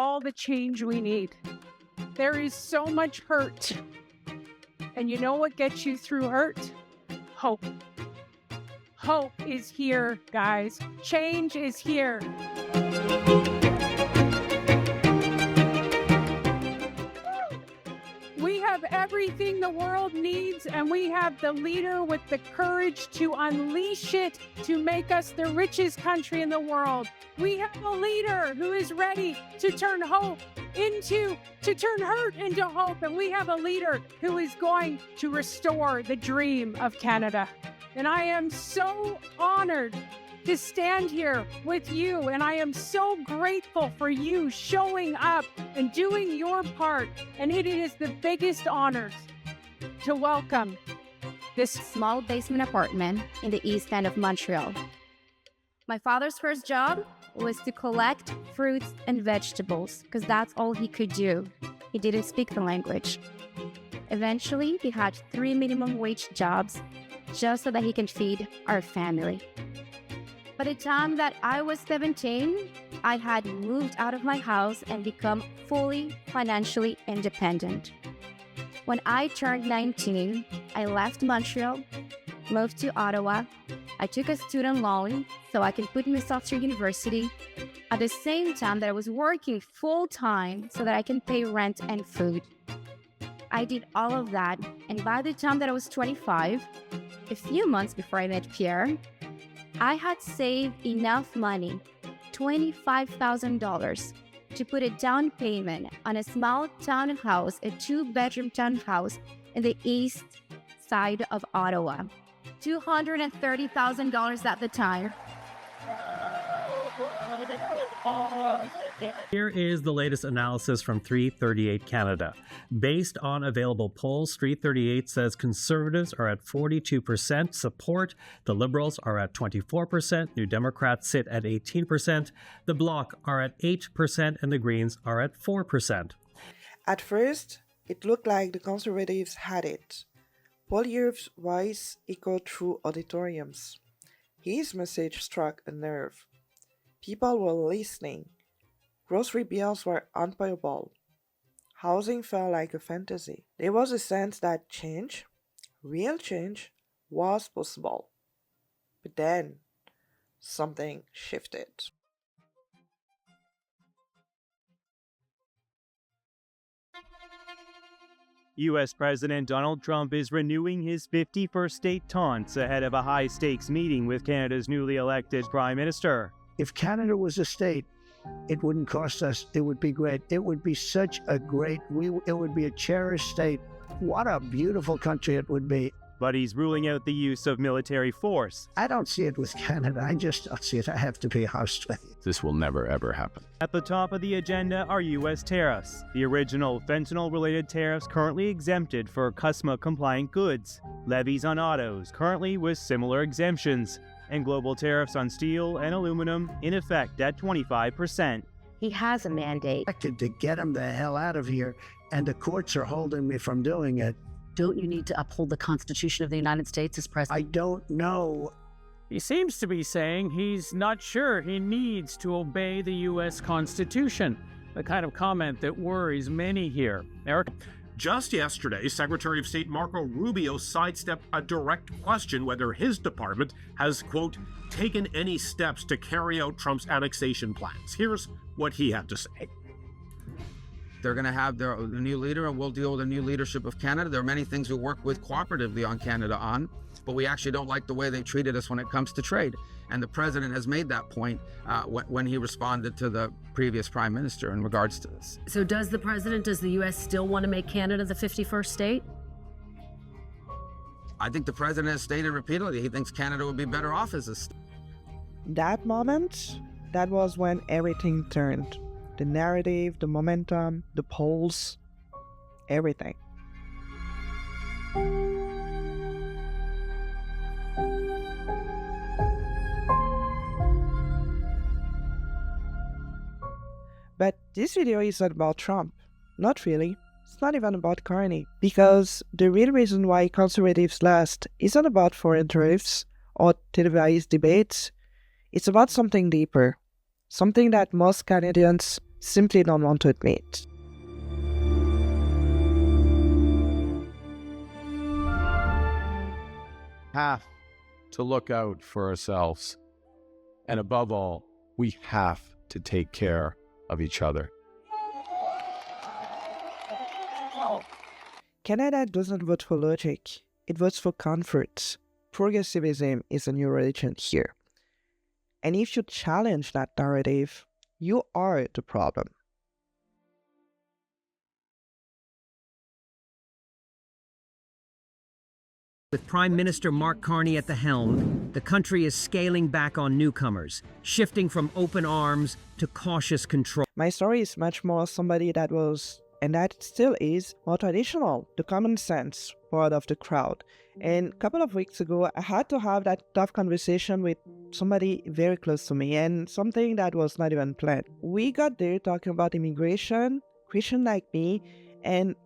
all the change we need. There is so much hurt. And you know what gets you through hurt? Hope. Hope is here, guys. Change is here. We have everything the world needs, and we have the leader with the courage to unleash it to make us the richest country in the world. We have a leader who is ready to turn hurt into hope, and we have a leader who is going to restore the dream of Canada. And I am so honored to stand here with you, and I am so grateful for you showing up and doing your part, and it is the biggest honor to welcome this small basement apartment in the east end of Montreal. My father's first job was to collect fruits and vegetables because that's all he could do. He didn't speak the language. Eventually, he had 3 minimum wage jobs just so that he can feed our family. By the time that I was 17, I had moved out of my house and become fully financially independent. When I turned 19, I left Montreal, moved to Ottawa. I took a student loan so I can put myself through university at the same time that I was working full-time so that I can pay rent and food. I did all of that, and by the time that I was 25, a few months before I met Pierre, I had saved enough money, $25,000, to put a down payment on a small townhouse, a 2-bedroom townhouse in the east side of Ottawa. $230,000 at the time. Here is the latest analysis from 338 Canada. Based on available polls, 338 says Conservatives are at 42% support, the Liberals are at 24%, New Democrats sit at 18%, the Bloc are at 8%, and the Greens are at 4%. At first, it looked like the Conservatives had it. Poilievre's voice echoed through auditoriums. His message struck a nerve. People were listening. Grocery bills were unpayable. Housing felt like a fantasy. There was a sense that change, real change, was possible. But then, something shifted. U.S. President Donald Trump is renewing his 51st state taunts ahead of a high-stakes meeting with Canada's newly elected Prime Minister. If Canada was a state, it wouldn't cost us. It would be great. It would be such a great, it would be a cherished state. What a beautiful country it would be. But he's ruling out the use of military force. I don't see it with Canada. I just don't see it. I have to be honest with you. This will never, ever happen. At the top of the agenda are U.S. tariffs. The original fentanyl-related tariffs currently exempted for CUSMA-compliant goods. Levies on autos, currently with similar exemptions. And global tariffs on steel and aluminum in effect at 25%. He has a mandate. To get him the hell out of here, and the courts are holding me from doing it. Don't you need to uphold the Constitution of the United States as president? I don't know. He seems to be saying he's not sure he needs to obey the U.S. Constitution, the kind of comment that worries many here. Eric? Just yesterday, Secretary of State Marco Rubio sidestepped a direct question whether his department has, quote, taken any steps to carry out Trump's annexation plans. Here's what he had to say. They're going to have their new leader, and we'll deal with the new leadership of Canada. There are many things we work with cooperatively on Canada on, but we actually don't like the way they treated us when it comes to trade. And the president has made that point when he responded to the previous prime minister in regards to this. So does the U.S. still want to make Canada the 51st state? I think the president has stated repeatedly he thinks Canada would be better off as a state. That moment, that was when everything turned. The narrative, the momentum, the polls, everything. But this video is not about Trump. Not really. It's not even about Carney. Because the real reason why conservatives lost isn't about foreign tariffs or televised debates. It's about something deeper. Something that most Canadians simply don't want to admit. Have to look out for ourselves. And above all, we have to take care of each other. Canada doesn't vote for logic, it votes for comfort. Progressivism is a new religion here. And if you challenge that narrative, you are the problem. With Prime Minister Mark Carney at the helm, the country is scaling back on newcomers, shifting from open arms to cautious control. My story is much more somebody that was, and that still is, more traditional, the common sense part of the crowd. And a couple of weeks ago, I had to have that tough conversation with somebody very close to me, and something that was not even planned. We got there talking about immigration, Christian like me, and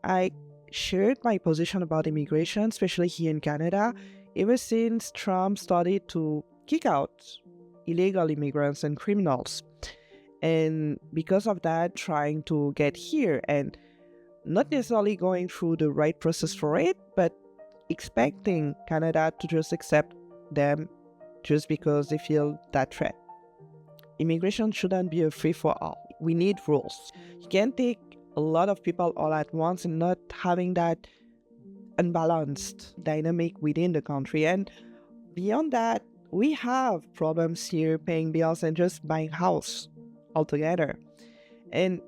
I shared my position about immigration, especially here in Canada, ever since Trump started to kick out illegal immigrants and criminals. And because of that, trying to get here and not necessarily going through the right process for it, but expecting Canada to just accept them just because they feel that threat. Immigration shouldn't be a free-for-all. We need rules. You can't take a lot of people all at once and not having that unbalanced dynamic within the country. And beyond that, we have problems here paying bills and just buying house altogether. And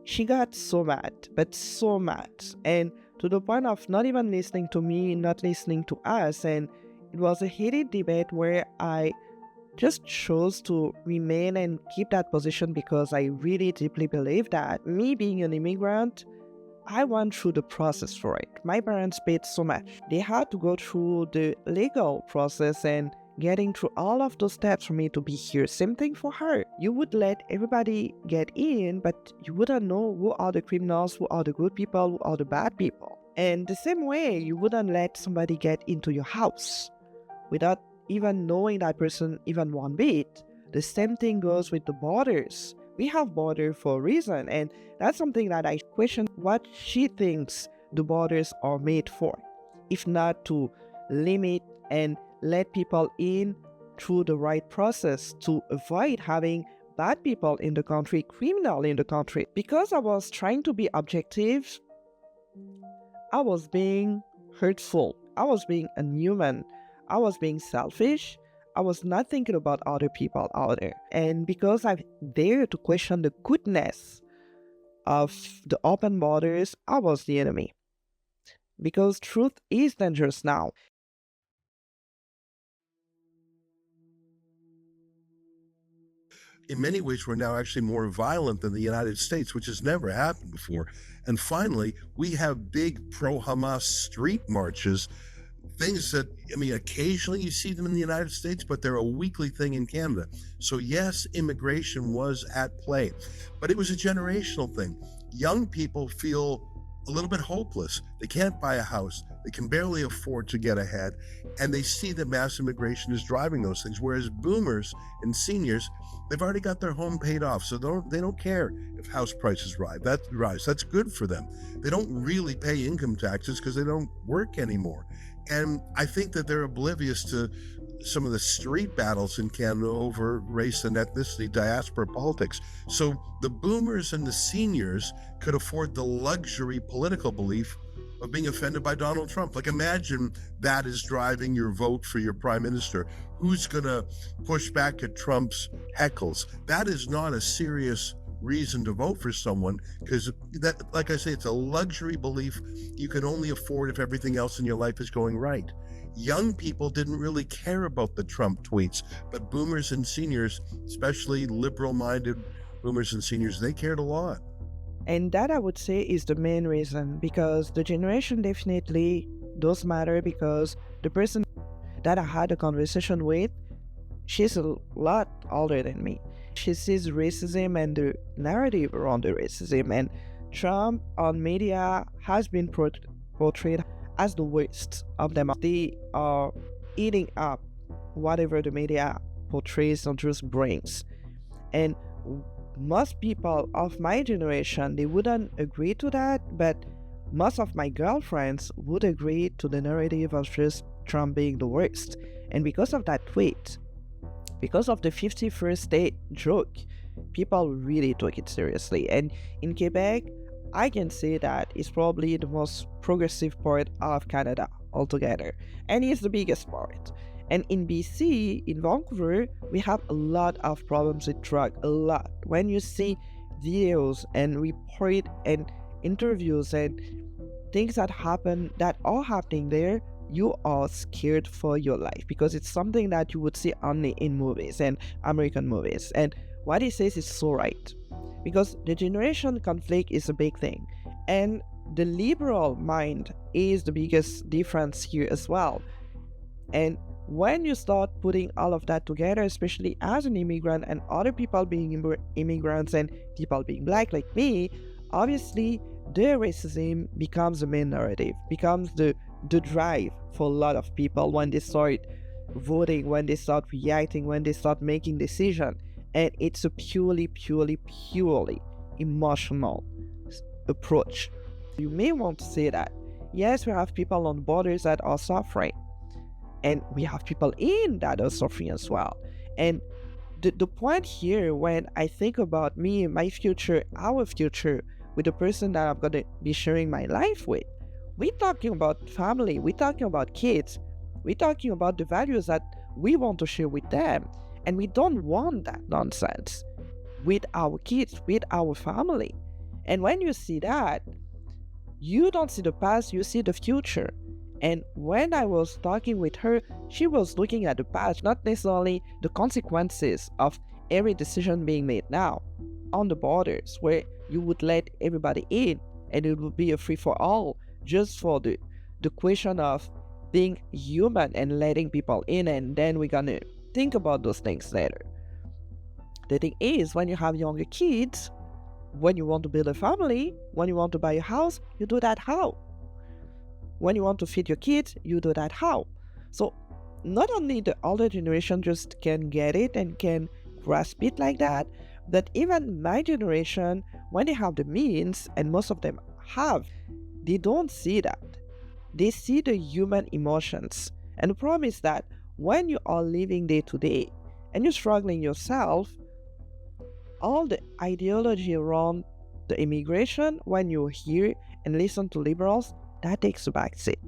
she got so mad, but so mad. And to the point of not even listening to me, not listening to us. And it was a heated debate where I just chose to remain and keep that position because I really deeply believe that me being an immigrant, I went through the process for it. My parents paid so much. They had to go through the legal process and getting through all of those steps for me to be here. Same thing for her. You would let everybody get in, but you wouldn't know who are the criminals, who are the good people, who are the bad people. And the same way, you wouldn't let somebody get into your house without even knowing that person even one bit. The same thing goes with the borders. We have borders for a reason, and that's something that I question what she thinks the borders are made for, if not to limit and let people in through the right process to avoid having bad people in the country, criminal in the country. Because I was trying to be objective, I was being hurtful. I was being inhuman. I was being selfish. I was not thinking about other people out there. And because I dared to question the goodness of the open borders, I was the enemy. Because truth is dangerous now. In many ways, we're now actually more violent than the United States, which has never happened before. And finally, we have big pro-Hamas street marches, things that, I mean, occasionally you see them in the United States, but they're a weekly thing in Canada. So yes, immigration was at play, but it was a generational thing. Young people feel a little bit hopeless. They can't buy a house. They can barely afford to get ahead. And they see that mass immigration is driving those things. Whereas boomers and seniors, they've already got their home paid off. So they don't care if house prices rise. That's good for them. They don't really pay income taxes because they don't work anymore. And I think that they're oblivious to some of the street battles in Canada over race and ethnicity, diaspora politics. So the boomers and the seniors could afford the luxury political belief of being offended by Donald Trump. Like, imagine that is driving your vote for your prime minister. Who's gonna push back at Trump's heckles? That is not a serious reason to vote for someone, because that, like I say, it's a luxury belief you can only afford if everything else in your life is going right. Young people didn't really care about the Trump tweets, but boomers and seniors, especially liberal-minded boomers and seniors, they cared a lot. And that, I would say, is the main reason, because the generation definitely does matter, because the person that I had a conversation with, she's a lot older than me. She sees racism and the narrative around the racism, and Trump on media has been portrayed as the worst of them. They are eating up whatever the media portrays or just brings. And most people of my generation, they wouldn't agree to that, but most of my girlfriends would agree to the narrative of just Trump being the worst. And because of that tweet, because of the 51st state joke, people really took it seriously. And in Quebec, I can say that it's probably the most progressive part of Canada altogether, and it's the biggest part. And in BC, in Vancouver, we have a lot of problems with drug, a lot. When you see videos and report and interviews and things that are happening there, you are scared for your life, because it's something that you would see only in movies and American movies. And what he says is so right, because the generation conflict is a big thing, and the liberal mind is the biggest difference here as well. And when you start putting all of that together, especially as an immigrant and other people being immigrants and people being black like me, obviously the racism becomes the main narrative, becomes the drive for a lot of people when they start voting, when they start reacting, when they start making decisions. And it's a purely emotional approach. You may want to say that, yes, we have people on borders that are suffering, and we have people in that are suffering as well. And the point here, when I think about me, my future, our future, with the person that I'm going to be sharing my life with, we're talking about family, we're talking about kids, we're talking about the values that we want to share with them. And we don't want that nonsense with our kids, with our family. And when you see that, you don't see the past, you see the future. And when I was talking with her, she was looking at the past, not necessarily the consequences of every decision being made now on the borders, where you would let everybody in and it would be a free-for-all just for the question of being human and letting people in, and then we're gonna think about those things later. The thing is, when you have younger kids, when you want to build a family, when you want to buy a house, you do that how? When you want to feed your kids, you do that how? So not only the older generation just can get it and can grasp it like that, but even my generation, when they have the means, and most of them have, they don't see that. They see the human emotions. And the problem is that when you are living day to day and you're struggling yourself, all the ideology around the immigration, when you hear and listen to liberals, that takes a back seat.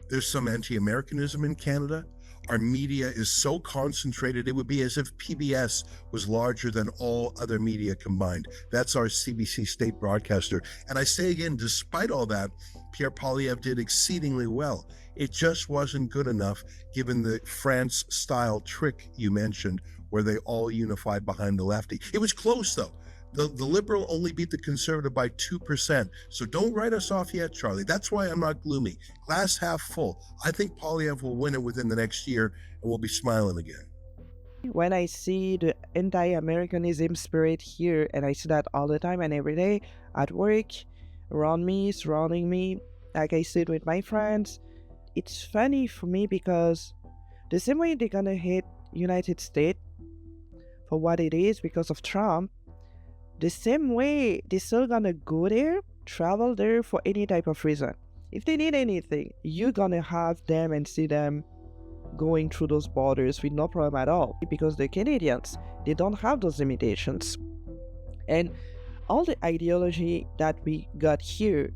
There's some anti-Americanism in Canada. Our media is so concentrated, it would be as if PBS was larger than all other media combined. That's our CBC state broadcaster. And I say again, despite all that, Pierre Poilievre did exceedingly well. It just wasn't good enough given the France-style trick you mentioned, where they all unified behind the lefty. It was close, though. The Liberal only beat the Conservative by 2%. So don't write us off yet, Charlie. That's why I'm not gloomy. Glass half full. I think Poilievre will win it within the next year, and we'll be smiling again. When I see the anti-Americanism spirit here, and I see that all the time and every day at work, around me, surrounding me, like I said with my friends, it's funny for me because the same way they're gonna hate United States for what it is because of Trump, the same way they're still gonna go there, travel there for any type of reason. If they need anything, you're gonna have them and see them going through those borders with no problem at all, because they're Canadians. They don't have those limitations. And all the ideology that we got here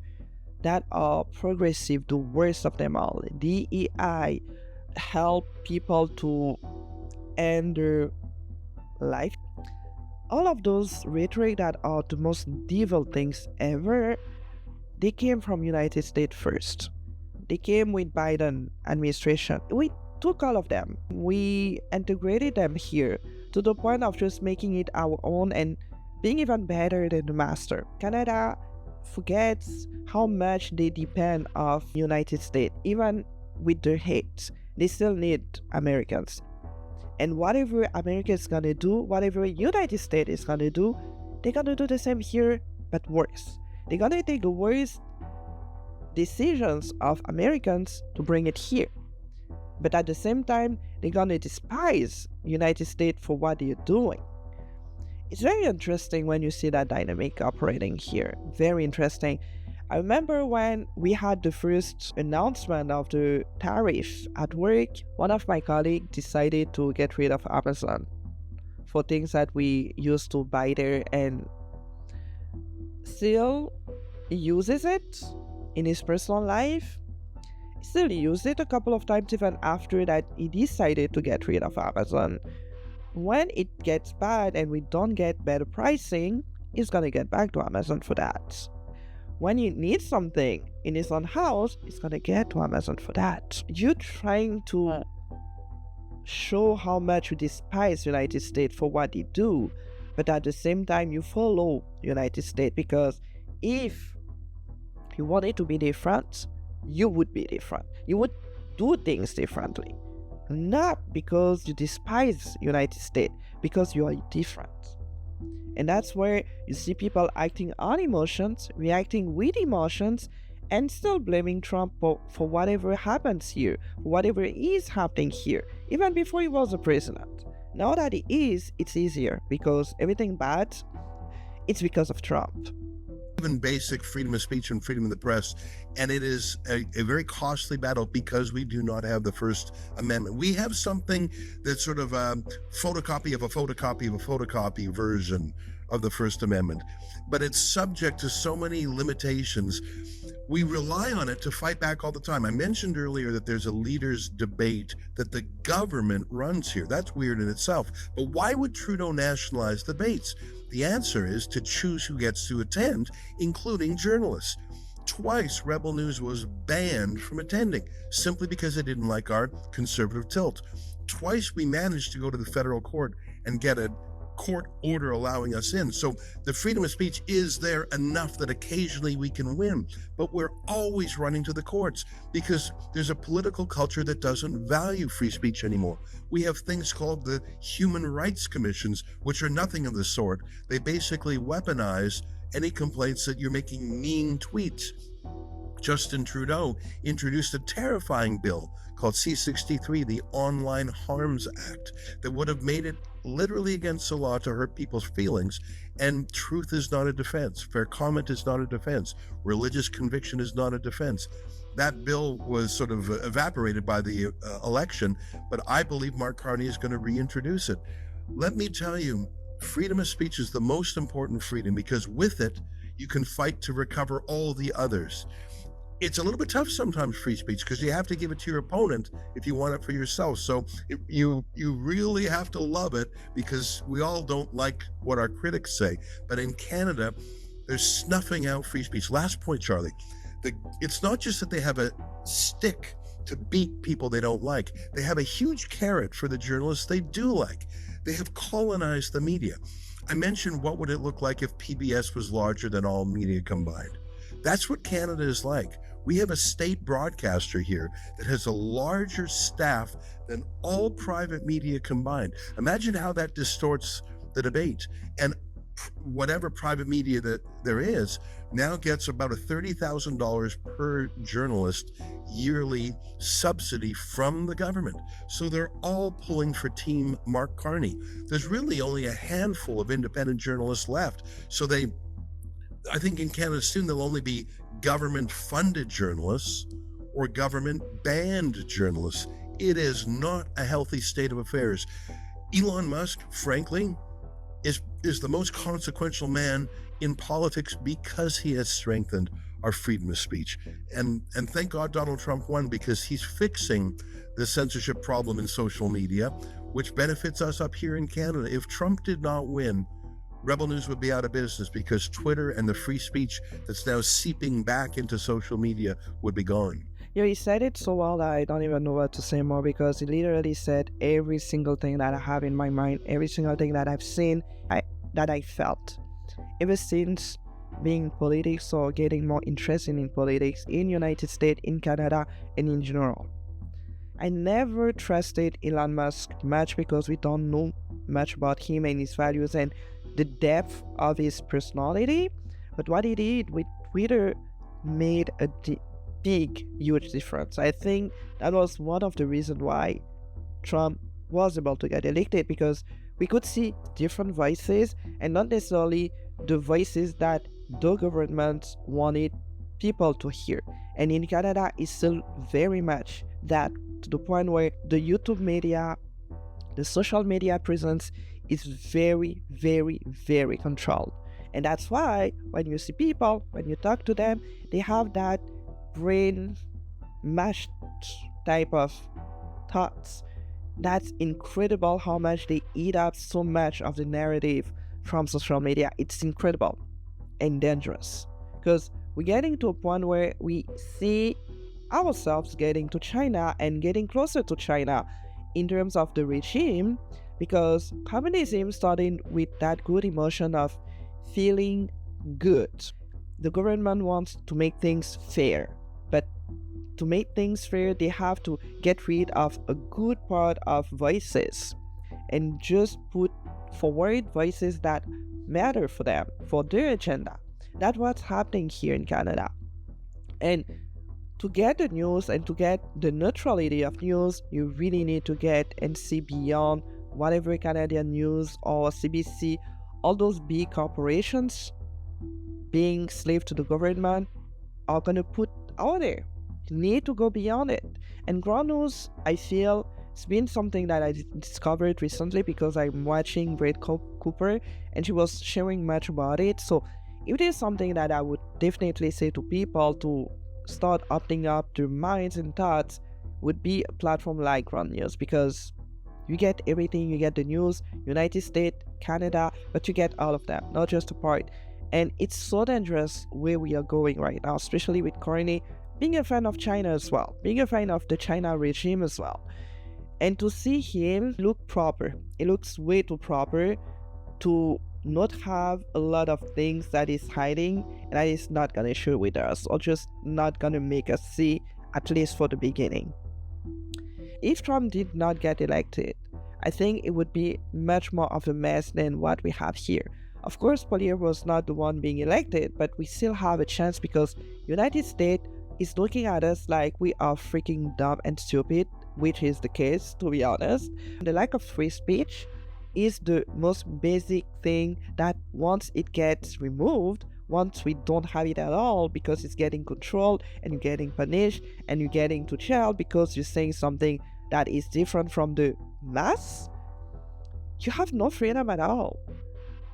that are progressive, the worst of them all, DEI, help people to end their life. All of those rhetoric that are the most devil things ever, they came from United States first. They came with Biden administration. We took all of them. We integrated them here to the point of just making it our own and being even better than the master. Canada forgets how much they depend on United States. Even with their hate, they still need Americans. And whatever America is gonna do, whatever United States is gonna do, they're gonna do the same here, but worse. They're gonna take the worst decisions of Americans to bring it here. But at the same time, they're gonna despise United States for what they're doing. it's very interesting when you see that dynamic operating here. Very interesting. I remember when we had the first announcement of the tariff at work, one of my colleagues decided to get rid of Amazon for things that we used to buy there, and still uses it in his personal life. He still used it a couple of times even after that he decided to get rid of Amazon. When it gets bad and we don't get better pricing, he's gonna get back to Amazon for that. When he needs something in his own house, he's gonna get to Amazon for that. You're trying to show how much you despise United States for what they do, but at the same time you follow United States, because if you wanted to be different, you would be different. You would do things differently. Not because you despise United States, because you are different. And that's where you see people acting on emotions, reacting with emotions, and still blaming Trump for whatever happens here, for whatever is happening here, even before he was a president. Now that he is, it's easier, because everything bad, it's because of Trump. Even basic freedom of speech and freedom of the press, and it is a very costly battle because we do not have the First Amendment. We have something that's sort of a photocopy of a photocopy of a photocopy version of the First Amendment, but it's subject to so many limitations. We rely on it to fight back all the time. I mentioned earlier that there's a leaders' debate that the government runs here. That's weird in itself. But why would Trudeau nationalize debates? The answer is to choose who gets to attend, including journalists. Twice, Rebel News was banned from attending, simply because they didn't like our conservative tilt. Twice, we managed to go to the federal court and get a court order allowing us in. So the freedom of speech is there enough that occasionally we can win, but we're always running to the courts because there's a political culture that doesn't value free speech anymore. We have things called the Human Rights Commissions, which are nothing of the sort. They basically weaponize any complaints that you're making mean tweets. Justin Trudeau introduced a terrifying bill called C-63, the Online Harms Act, that would have made it literally against the law to hurt people's feelings. And truth is not a defense. Fair comment is not a defense. Religious conviction is not a defense. That bill was sort of evaporated by the election, but I believe Mark Carney is going to reintroduce it. Let me tell you, freedom of speech is the most important freedom because with it, you can fight to recover all the others. It's a little bit tough sometimes, free speech, because you have to give it to your opponent if you want it for yourself. So you really have to love it because we all don't like what our critics say. But in Canada, they're snuffing out free speech. Last point, Charlie. It's not just that they have a stick to beat people they don't like. They have a huge carrot for the journalists they do like. They have colonized the media. I mentioned what would it look like if PBS was larger than all media combined. That's what Canada is like. We have a state broadcaster here that has a larger staff than all private media combined. Imagine how that distorts the debate. And whatever private media that there is now gets about a $30,000 per journalist yearly subsidy from the government. So they're all pulling for Team Mark Carney. There's really only a handful of independent journalists left. So I think in Canada soon there'll only be government-funded journalists or government-banned journalists. It is not a healthy state of affairs. Elon Musk, frankly, is the most consequential man in politics because he has strengthened our freedom of speech. And thank God Donald Trump won because he's fixing the censorship problem in social media, which benefits us up here in Canada. If Trump did not win, Rebel News would be out of business because Twitter and the free speech that's now seeping back into social media would be gone. Yeah, he said it so well that I don't even know what to say more because he literally said every single thing that I have in my mind, every single thing that I've seen, that I felt. Ever since being in politics or getting more interested in politics in United States, in Canada, and in general. I never trusted Elon Musk much because we don't know much about him and his values and the depth of his personality. But what he did with Twitter made a big, huge difference. I think that was one of the reasons why Trump was able to get elected, because we could see different voices and not necessarily the voices that the government wanted people to hear. And in Canada, it's still very much that, to the point where the YouTube media, the social media presence is very, very, very controlled. And that's why when you see people, when you talk to them, they have that brain mashed type of thoughts. That's incredible how much they eat up so much of the narrative from social media. It's incredible and dangerous, because we're getting to a point where we see ourselves getting to China and getting closer to China in terms of the regime, because communism started with that good emotion of feeling good. The government wants to make things fair, but to make things fair, they have to get rid of a good part of voices and just put forward voices that matter for them, for their agenda. That's what's happening here in Canada. And to get the news and to get the neutrality of news, you really need to get and see beyond whatever Canadian news or CBC, all those big corporations being slave to the government are going to put out there. You need to go beyond it. And ground news, I feel, it's been something that I discovered recently because I'm watching Brett Cooper and she was sharing much about it. So it is something that I would definitely say to people to start opening up their minds and thoughts, would be a platform like Ground News, because you get everything. You get the news, United States, Canada, but you get all of them, not just a part. And it's so dangerous where we are going right now, especially with Carney being a fan of China as well, being a fan of the China regime as well. And to see him look proper, it looks way too proper to not have a lot of things that is hiding and that is not going to share with us, or just not going to make us see, at least for the beginning. If Trump did not get elected, I think it would be much more of a mess than what we have here. Of course, Poilievre was not the one being elected, but we still have a chance because United States is looking at us like we are freaking dumb and stupid, which is the case, to be honest. The lack of free speech is the most basic thing that once it gets removed, once we don't have it at all because it's getting controlled and you're getting punished and you're getting to jail because you're saying something that is different from the mass, you have no freedom at all.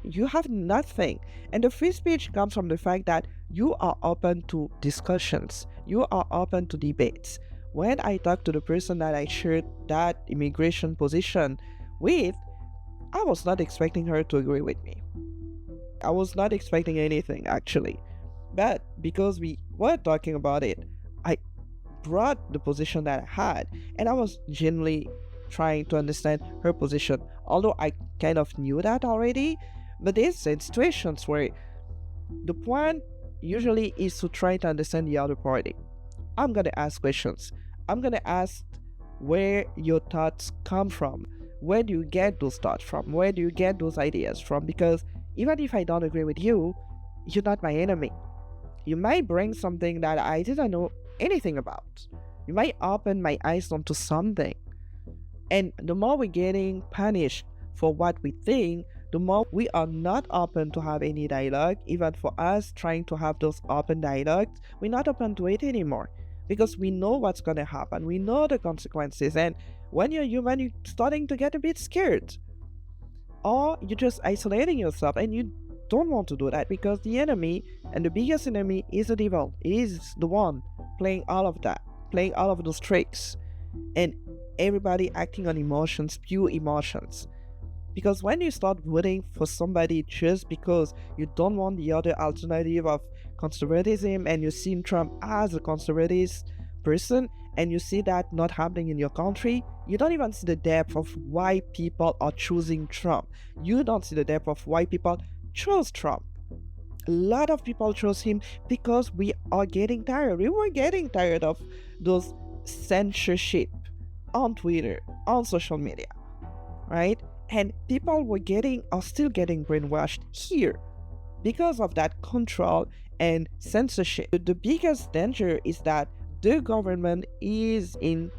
You have nothing. And the free speech comes from the fact that you are open to discussions. You are open to debates. When I talked to the person that I shared that immigration position with, I was not expecting her to agree with me. I was not expecting anything, actually. But because we were talking about it, I brought the position that I had, and I was genuinely trying to understand her position, although I kind of knew that already. But there's situations where the point usually is to try to understand the other party. I'm going to ask questions. I'm going to ask where your thoughts come from. Where do you get those thoughts from? Where do you get those ideas from? Because even if I don't agree with you, you're not my enemy. You might bring something that I didn't know anything about. You might open my eyes onto something. And the more we're getting punished for what we think, the more we are not open to have any dialogue. Even for us trying to have those open dialogues, we're not open to it anymore. Because we know what's going to happen. We know the consequences. And when you're human, you're starting to get a bit scared. Or you're just isolating yourself. And you don't want to do that because the enemy, and the biggest enemy, is the devil. He is the one playing all of that. Playing all of those tricks. And everybody acting on emotions, pure emotions. Because when you start voting for somebody just because you don't want the other alternative of conservatism and you see Trump as a conservative person and you see that not happening in your country, you don't even see the depth of why people are choosing Trump. You don't see the depth of why people chose Trump. A lot of people chose him because we are getting tired. We were getting tired of those censorship on Twitter, on social media, right? And people are still getting brainwashed here because of that control and censorship. The biggest danger is that the government is in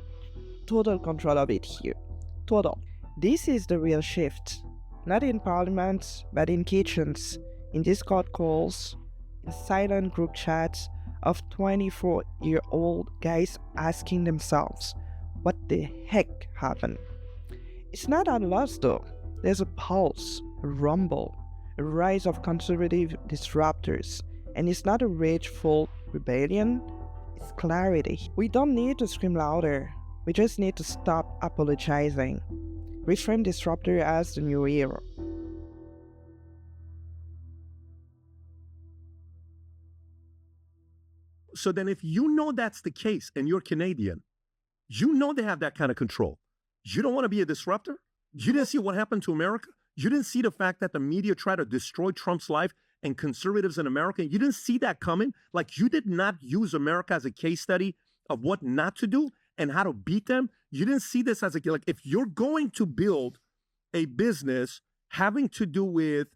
total control of it here. Total. This is the real shift. not in parliaments, but in kitchens, in Discord calls, in silent group chats of 24-year-old guys asking themselves, what the heck happened? It's not unlost though. There's a pulse, a rumble, a rise of conservative disruptors, and it's not a rageful rebellion, it's clarity. We don't need to scream louder, we just need to stop apologizing. Reframe disruptor as the new hero. So then if you know that's the case and you're Canadian, you know they have that kind of control. You don't want to be a disruptor? You didn't see what happened to America? You didn't see the fact that the media tried to destroy Trump's life and conservatives in America? You didn't see that coming? Like, you did not use America as a case study of what not to do and how to beat them? You didn't see this as like, if you're going to build a business having to do with,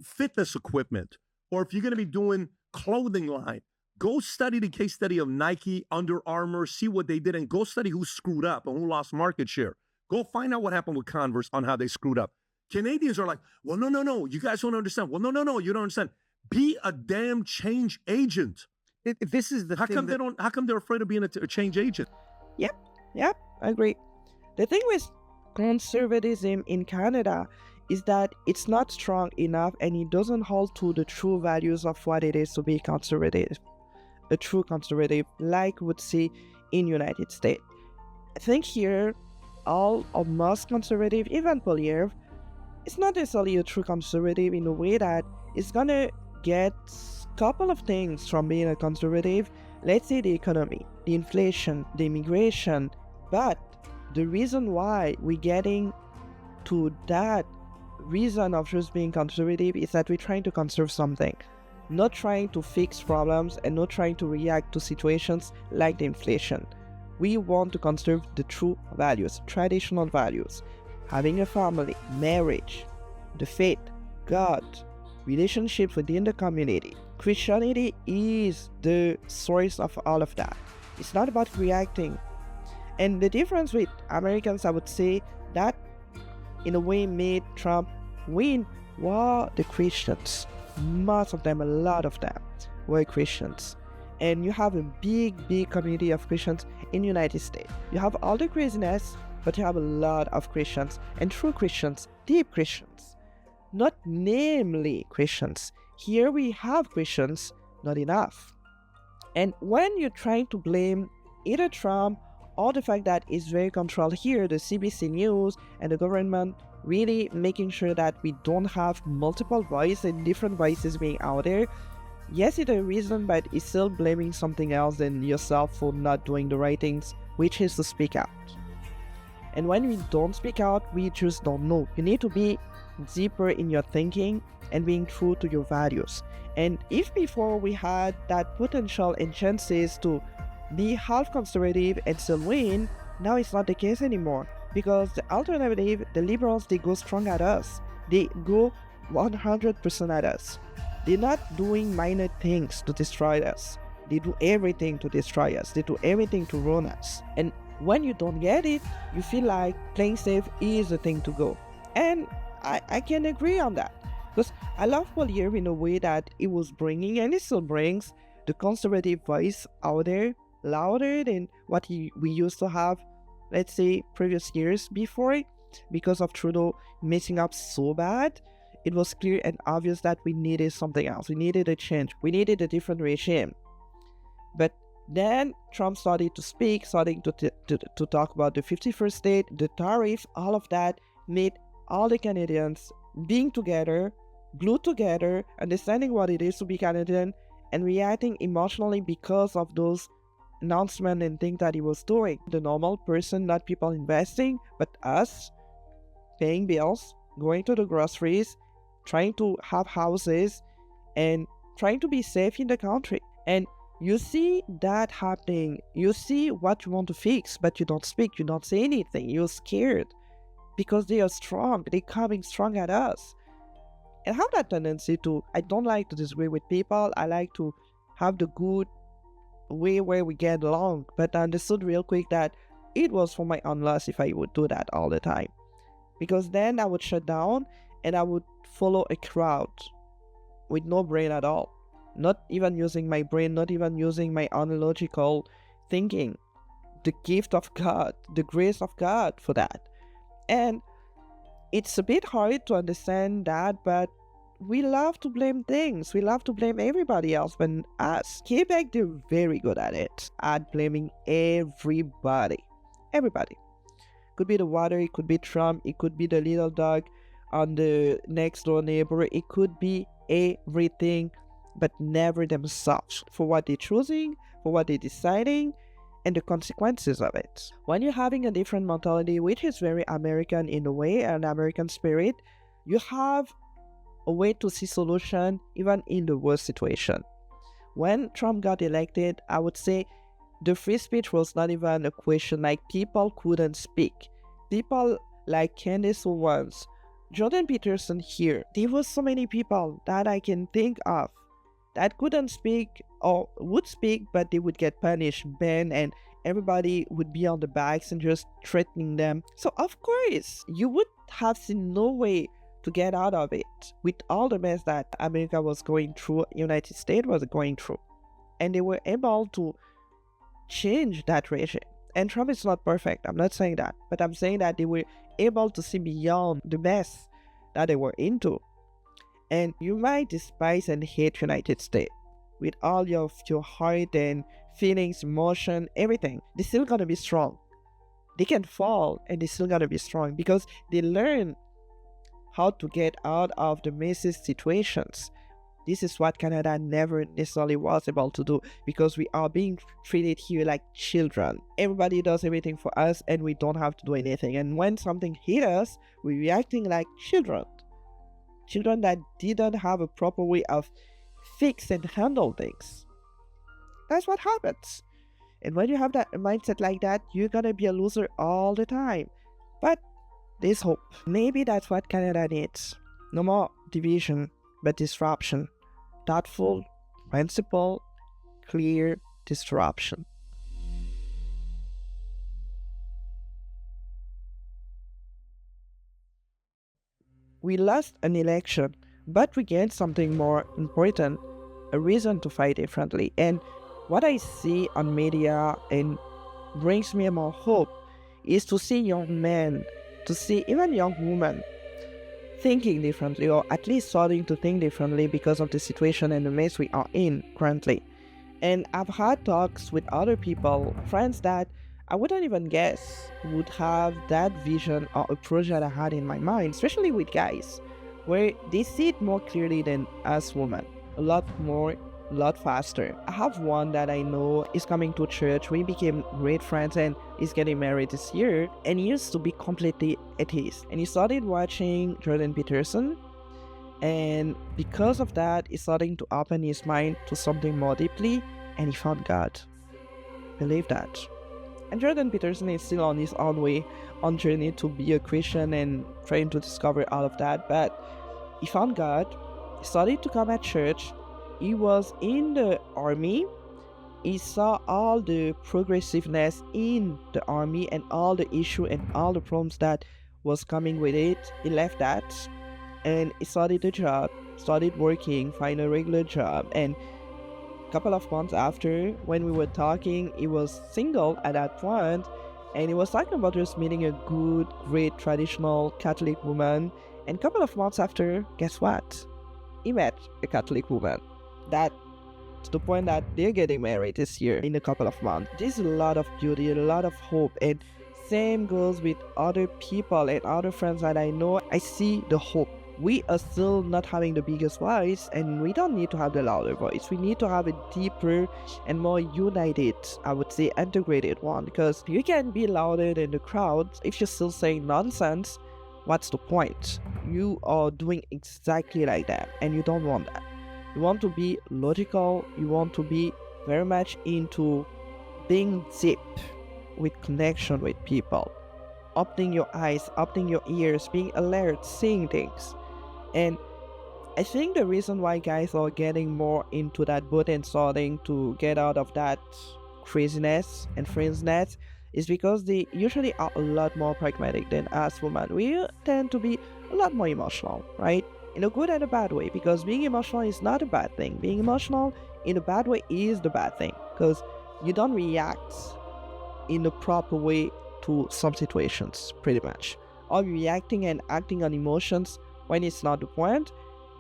fitness equipment, or if you're going to be doing clothing line, go study the case study of Nike, Under Armour, see what they did, and go study who screwed up and who lost market share. Go find out what happened with Converse on how they screwed up. Canadians are like, well, no, you guys don't understand. Well, no, you don't understand. Be a damn change agent. This is the how thing come how come they're afraid of being a change agent? Yep, I agree. The thing with conservatism in Canada is that it's not strong enough and it doesn't hold to the true values of what it is to be conservative. A true conservative, like we would see in United States. I think here, all or most conservative, even Poilievre, it's not necessarily a true conservative in a way that it's gonna get a couple of things from being a conservative. Let's say the economy, the inflation, the immigration, but the reason why we're getting to that reason of just being conservative is that we're trying to conserve something, not trying to fix problems and not trying to react to situations like the inflation. We want to conserve the true values, traditional values, having a family, marriage, the faith, God, relationships within the community. Christianity is the source of all of that. It's not about reacting. And the difference with Americans, I would say, that in a way made Trump win were the Christians. Most of them, a lot of them, were Christians. And you have a big community of Christians in the United States. You have all the craziness, but you have a lot of Christians, and true Christians, deep Christians, not namely Christians. Here we have Christians, not enough. And when you're trying to blame either Trump or the fact that it's very controlled here, the CBC News and the government really making sure that we don't have multiple voices and different voices being out there, yes, it's a reason, but it's still blaming something else than yourself for not doing the right things, which is to speak out. And when we don't speak out, we just don't know. You need to be deeper in your thinking and being true to your values. And if before we had that potential and chances to be half conservative and still win, now it's not the case anymore. Because the alternative, the liberals, they go strong at us. They go 100% at us. They're not doing minor things to destroy us. They do everything to destroy us. They do everything to ruin us. And when you don't get it, you feel like playing safe is the thing to go. And I can agree on that. Because I love Poilievre in a way that it was bringing, and it still brings, the conservative voice out there, louder than what we used to have, let's say, previous years before it. Because of Trudeau messing up so bad, it was clear and obvious that we needed something else. We needed a change. We needed a different regime. But then Trump started to speak, starting to talk about the 51st state, the tariff, all of that made all the Canadians being together, glued together, understanding what it is to be Canadian, and reacting emotionally because of those announcements and things that he was doing. The normal person, not people investing, but us paying bills, going to the groceries, trying to have houses, and trying to be safe in the country. And you see that happening. You see what you want to fix, but you don't speak, you don't say anything. You're scared because they are strong. They're coming strong at us. And I have that tendency to, I don't like to disagree with people. I like to have the good way where we get along. But I understood real quick that it was for my own loss if I would do that all the time. because then I would shut down and I would follow a crowd with no brain at all. Not even using my brain, not even using my analogical thinking. The gift of God, the grace of God for that. And it's a bit hard to understand that, but we love to blame things. We love to blame everybody else but us. Quebec, they're very good at it, at blaming everybody. Everybody. Could be the water, it could be Trump, it could be the little dog on the next door neighbor, it could be everything, but never themselves for what they're choosing, for what they're deciding, and the consequences of it. When you're having a different mentality, which is very American in a way, an American spirit, you have a way to see solution even in the worst situation. When Trump got elected, I would say the free speech was not even a question. Like, people couldn't speak. People like Candace Owens, Jordan Peterson here. There were so many people that I can think of that couldn't speak or would speak, but they would get punished, banned, and everybody would be on the backs and just threatening them. So of course, you would have seen no way to get out of it with all the mess that America was going through, United States was going through. And they were able to change that regime. And Trump is not perfect, I'm not saying that, but I'm saying that they were able to see beyond the mess that they were into. And you might despise and hate United States with all of your heart and feelings, emotion, everything. They're still gonna be strong. They can fall and they're still gonna be strong because they learn how to get out of the messiest situations. This is what Canada never necessarily was able to do, because we are being treated here like children. Everybody does everything for us and we don't have to do anything. And when something hits us, we're reacting like children. Children that didn't have a proper way of fix and handle things. That's what happens. And when you have that mindset like that, you're gonna be a loser all the time. But there's hope. Maybe that's what Canada needs. No more division, but disruption. Thoughtful, principled, clear disruption. We lost an election, but we gained something more important, a reason to fight differently. And what I see on media and brings me more hope is to see young men, to see even young women thinking differently, or at least starting to think differently because of the situation and the mess we are in currently. And I've had talks with other people, friends that I wouldn't even guess would have that vision or approach that I had in my mind, especially with guys, where they see it more clearly than us women, a lot more, a lot faster. I have one that I know is coming to church. We became great friends and he's getting married this year, and he used to be completely atheist. And he started watching Jordan Peterson, and because of that, he's starting to open his mind to something more deeply, and he found God. Believe that. And Jordan Peterson is still on his own way, on journey to be a Christian and trying to discover all of that, but he found God. He started to come at church. He was in the army. He saw all the progressiveness in the army and all the issue and all the problems that was coming with it. He left that and he started a job, started working, find a regular job. And a couple of months after, when we were talking, he was single at that point, and he was talking about just meeting a good, great, traditional Catholic woman. And a couple of months after, guess what? He met a Catholic woman. That to the point that they're getting married this year in a couple of months. There's a lot of beauty, a lot of hope, and same goes with other people and other friends that I know. I see the hope. We are still not having the biggest voice, and we don't need to have the louder voice. We need to have a deeper and more united, I would say, integrated one, because you can be louder than the crowd. If you're still saying nonsense, what's the point? You are doing exactly like that, and you don't want that. You want to be logical, you want to be very much into being deep with connection with people, opening your eyes, opening your ears, being alert, seeing things. And I think the reason why guys are getting more into that boat and starting to get out of that craziness and frenziness is because they usually are a lot more pragmatic than us women. We tend to be a lot more emotional, right? In a good and a bad way, because being emotional is not a bad thing. Being emotional in a bad way is the bad thing, because you don't react in a proper way to some situations, pretty much. Or reacting and acting on emotions when it's not the point,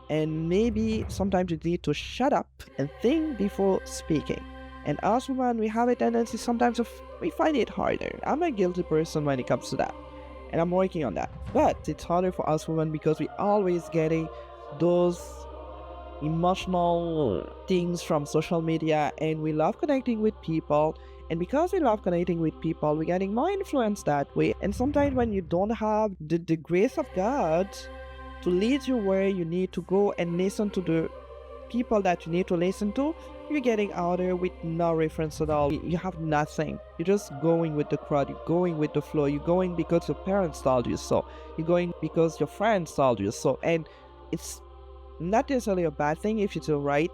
and maybe sometimes you need to shut up and think before speaking. And us women, we have a tendency sometimes we find it harder. I'm a guilty person when it comes to that, and I'm working on that. But it's harder for us women because we always getting those emotional things from social media, and we love connecting with people. And because we love connecting with people, we're getting more influenced that way. And sometimes when you don't have the grace of God to lead you where you need to go and listen to the people that you need to listen to, you're getting out there with no reference at all. You have nothing. You're just going with the crowd. You're going with the flow. You're going because your parents told you so. You're going because your friends told you so. And it's not necessarily a bad thing if it's the right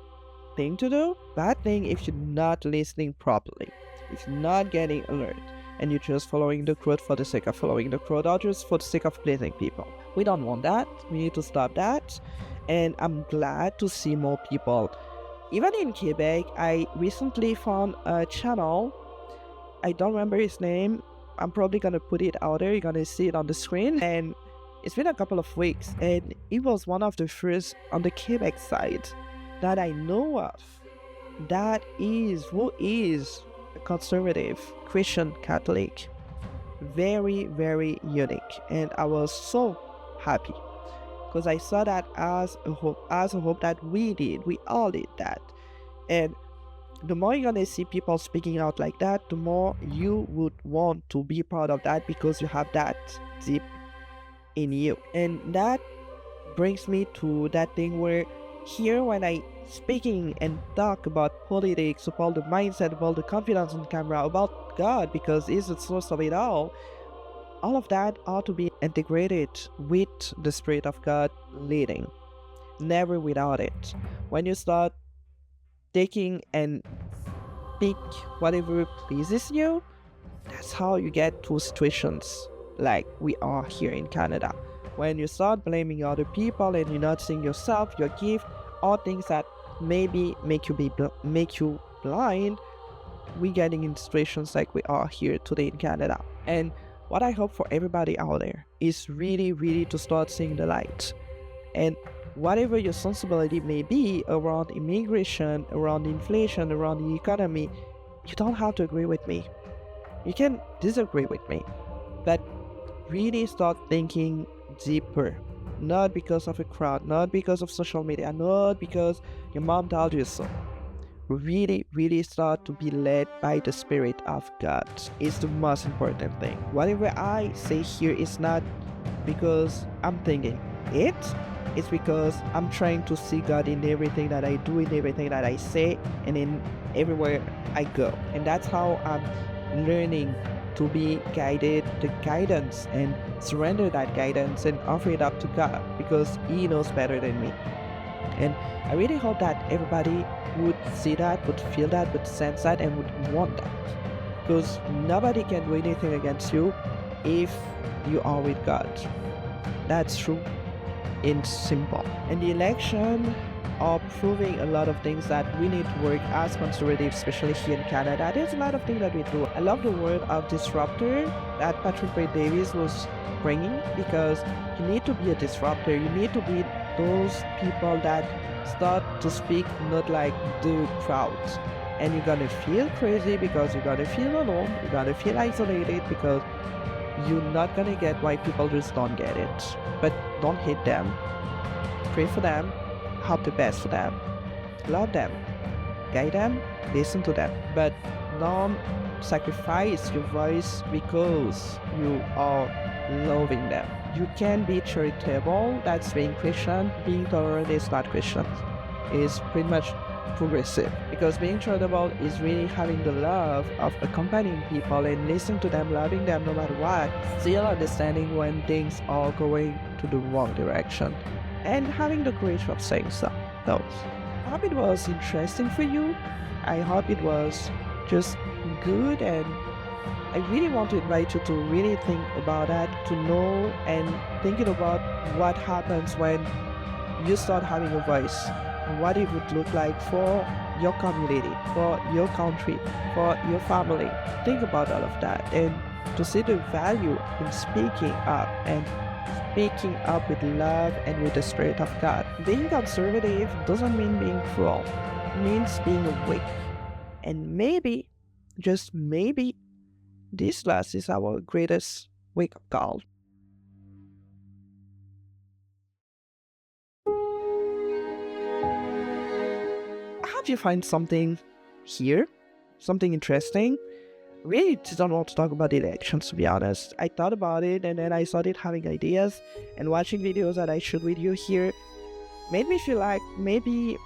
thing to do. Bad thing if you're not listening properly. If you're not getting alert and you're just following the crowd for the sake of following the crowd, or just for the sake of pleasing people. We don't want that. We need to stop that. And I'm glad to see more people. Even in Quebec, I recently found a channel. I don't remember his name. I'm probably going to put it out there. You're going to see it on the screen. And it's been a couple of weeks. And it was one of the first on the Quebec side that I know of who is a conservative Christian Catholic. Very, very unique. And I was so happy, because I saw that as a hope that we all did that. And the more you're gonna see people speaking out like that, the more you would want to be part of that, because you have that deep in you. And that brings me to that thing where here, when I speaking and talk about politics, about the mindset, about the confidence on camera, about God, because He's the source of it all of that ought to be integrated with the Spirit of God leading, never without it. When you start taking and pick whatever pleases you, that's how you get to situations like we are here in Canada. When you start blaming other people and you're not seeing yourself, your gift, or things that maybe make you blind, we're getting in situations like we are here today in Canada. And what I hope for everybody out there is really, really to start seeing the light. And whatever your sensibility may be around immigration, around inflation, around the economy, you don't have to agree with me. You can disagree with me, but really start thinking deeper. Not because of a crowd, not because of social media, not because your mom told you so. Really, really start to be led by the Spirit of God. It's the most important thing. Whatever I say here is not because I'm thinking it. It's because I'm trying to see God in everything that I do, in everything that I say, and in everywhere I go. And that's how I'm learning to be guided, the guidance, and surrender that guidance and offer it up to God, because He knows better than me. And I really hope that everybody would see that, would feel that, would sense that, and would want that. Because nobody can do anything against you if you are with God. That's true. It's simple. And the election are proving a lot of things that we need to work as conservatives, especially here in Canada. There's a lot of things that we do. I love the word of disruptor that Patrick Ray Davis was bringing, because you need to be a disruptor. You need to be those people that start to speak not like the crowd. And you're gonna feel crazy because you're gonna feel alone, you're gonna feel isolated, because you're not gonna get why people just don't get it. But don't hate them. Pray for them. Hope the best for them. Love them. Guide them. Listen to them. But don't sacrifice your voice because you are loving them. You can be charitable. That's being Christian. Being tolerant is not Christian. It's pretty much progressive, because being charitable is really having the love of accompanying people and listening to them, loving them no matter what, still understanding when things are going to the wrong direction, and having the courage of saying so. I hope it was interesting for you. I hope it was just good, and I really want to invite you to really think about that, to know and thinking about what happens when you start having a voice, and what it would look like for your community, for your country, for your family. Think about all of that, and to see the value in speaking up, and speaking up with love and with the Spirit of God. Being conservative doesn't mean being cruel. It means being awake. And maybe, just maybe, this last is our greatest wake-up call. I hope you find something here, something interesting. Really don't want to talk about the elections, to be honest. I thought about it, and then I started having ideas, and watching videos that I shared with you here made me feel like maybe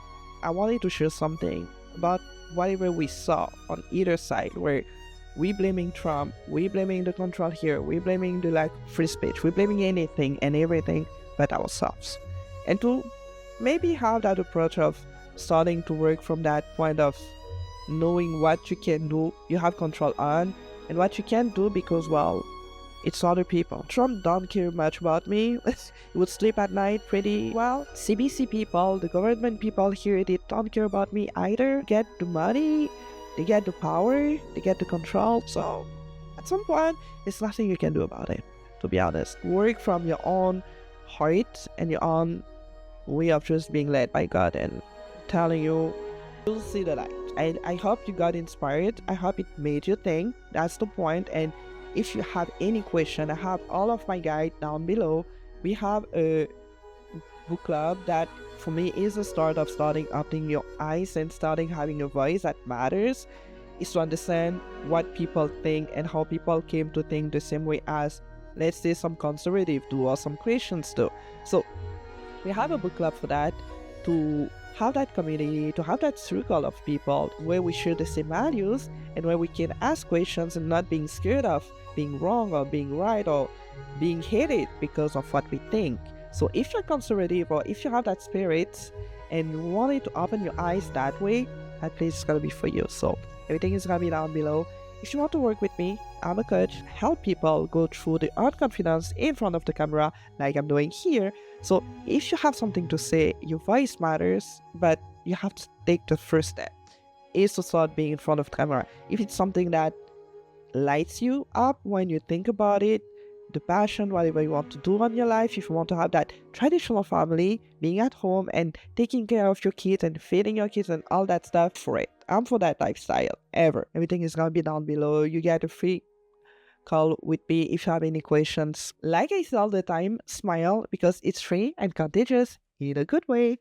I wanted to share something about whatever we saw on either side, where we blaming Trump, we blaming the control here, we blaming the lack of free speech, we blaming anything and everything but ourselves. And to maybe have that approach of starting to work from that point of knowing what you can do, you have control on, and what you can't do because, well, it's other people. Trump don't care much about me. He would sleep at night pretty well. CBC people, the government people here, they don't care about me either. Get the money, they get the power, they get the control. So at some point, there's nothing you can do about it, to be honest. Work from your own heart and your own way of just being led by God and telling you, you'll see the light. And I hope you got inspired. I hope it made you think. That's the point. And if you have any question, I have all of my guide down below. We have a book club that for me is a start of starting opening your eyes and starting having a voice that matters. Is to understand what people think and how people came to think the same way as, let's say, some conservatives do or some Christians do. So we have a book club for that, to have that community, to have that circle of people where we share the same values and where we can ask questions and not being scared of being wrong or being right or being hated because of what we think. So if you're conservative or if you have that spirit and wanted to open your eyes that way, that place is going to be for you. So everything is going to be down below. If you want to work with me, I'm a coach, help people go through the art confidence in front of the camera like I'm doing here. So if you have something to say, your voice matters, but you have to take the first step, is to start being in front of the camera. If it's something that lights you up when you think about it, the passion, whatever you want to do on your life, if you want to have that traditional family, being at home and taking care of your kids and feeding your kids and all that stuff, for it. I'm for that lifestyle, ever. Everything is going to be down below. You get a free call with me if you have any questions. Like I say all the time, smile, because it's free and contagious in a good way.